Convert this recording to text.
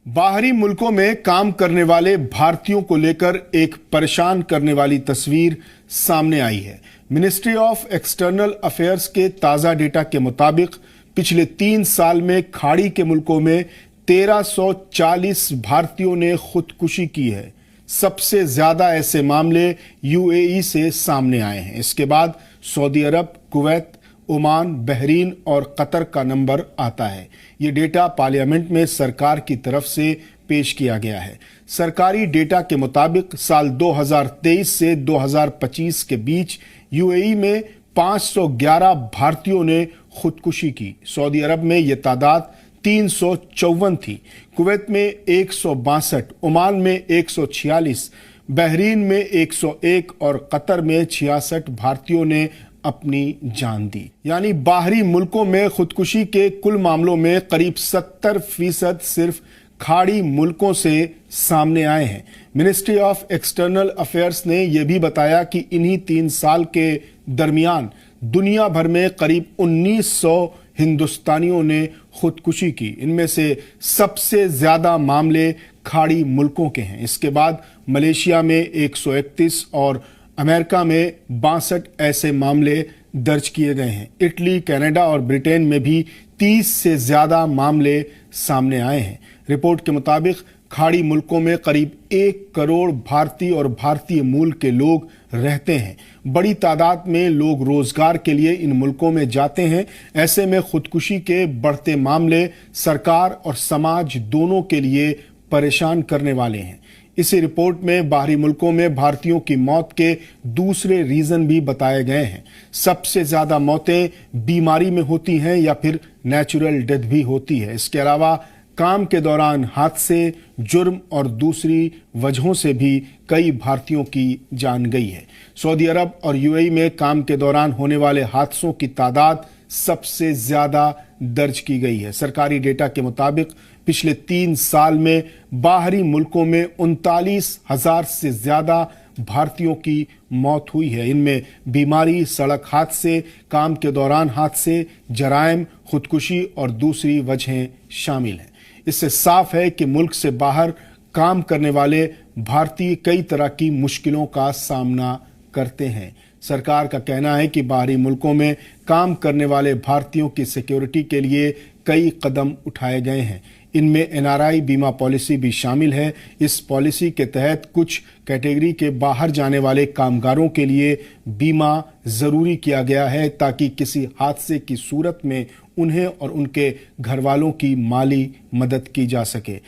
बाहरी मुल्कों में काम करने वाले भारतीयों को लेकर एक परेशान करने वाली तस्वीर सामने आई है। मिनिस्ट्री ऑफ एक्सटर्नल अफेयर्स के ताजा डेटा के मुताबिक पिछले 3 साल में खाड़ी के मुल्कों में 1340 भारतीयों ने खुदकुशी की है। सबसे ज्यादा ऐसे मामले यूएई से सामने आए हैं। इसके बाद सऊदी अरब, कुवैत, ओमान, बहरीन और कतर का नंबर आता है। ये डेटा पार्लियामेंट में सरकार की तरफ से पेश किया गया है। सरकारी डेटा के मुताबिक साल 2023 से 2025 के बीच यूएई में 511 भारतीयों ने खुदकुशी की। सऊदी अरब में यह तादाद 354 थी, कुवैत में 162, ओमान में 146, बहरीन में 101 और कतर में 66 भारतीयों ने अपनी जान दी। यानी बाहरी मुल्कों में खुदकुशी के कुल मामलों में करीब 70% सिर्फ खाड़ी मुल्कों से सामने आए हैं। मिनिस्ट्री ऑफ एक्सटर्नल अफेयर्स ने यह भी बताया कि इन्हीं 3 साल के दरमियान दुनिया भर में करीब 1900 हिंदुस्तानियों ने खुदकुशी की। इनमें से सबसे ज्यादा मामले खाड़ी मुल्कों के हैं। इसके बाद मलेशिया में 131 और अमेरिका में 62 ऐसे मामले दर्ज किए गए हैं। इटली, कनाडा और ब्रिटेन में भी 30 से ज्यादा मामले सामने आए हैं। रिपोर्ट के मुताबिक खाड़ी मुल्कों में करीब 1 करोड़ भारतीय और भारतीय मूल के लोग रहते हैं। बड़ी तादाद में लोग रोजगार के लिए इन मुल्कों में जाते हैं। ऐसे में खुदकुशी के बढ़ते मामले सरकार और समाज दोनों के लिए परेशान करने वाले हैं। इसी रिपोर्ट में बाहरी मुल्कों में भारतीयों की मौत के दूसरे रीजन भी बताए गए हैं। सबसे ज्यादा मौतें बीमारी में होती हैं या फिर नेचुरल डेथ भी होती है। इसके अलावा काम के दौरान हादसे, जुर्म और दूसरी वजहों से भी कई भारतीयों की जान गई है। सऊदी अरब और यूएई में काम के दौरान होने वाले हादसों की तादाद सबसे ज्यादा दर्ज की गई है। सरकारी डेटा के मुताबिक पिछले 3 साल में बाहरी मुल्कों में 39,000 से ज्यादा भारतीयों की मौत हुई है। इनमें बीमारी, सड़क हादसे, काम के दौरान हादसे, जराइम, खुदकुशी और दूसरी वजहें शामिल हैं। इससे साफ है कि मुल्क से बाहर काम करने वाले भारतीय कई तरह की मुश्किलों का सामना करते हैं। सरकार का कहना है कि बाहरी मुल्कों में काम करने वाले भारतीयों की सिक्योरिटी के लिए कई कदम उठाए गए हैं। इनमें एनआरआई बीमा पॉलिसी भी शामिल है। इस पॉलिसी के तहत कुछ कैटेगरी के बाहर जाने वाले कामगारों के लिए बीमा जरूरी किया गया है ताकि किसी हादसे की सूरत में उन्हें और उनके घर वालों की माली मदद की जा सके।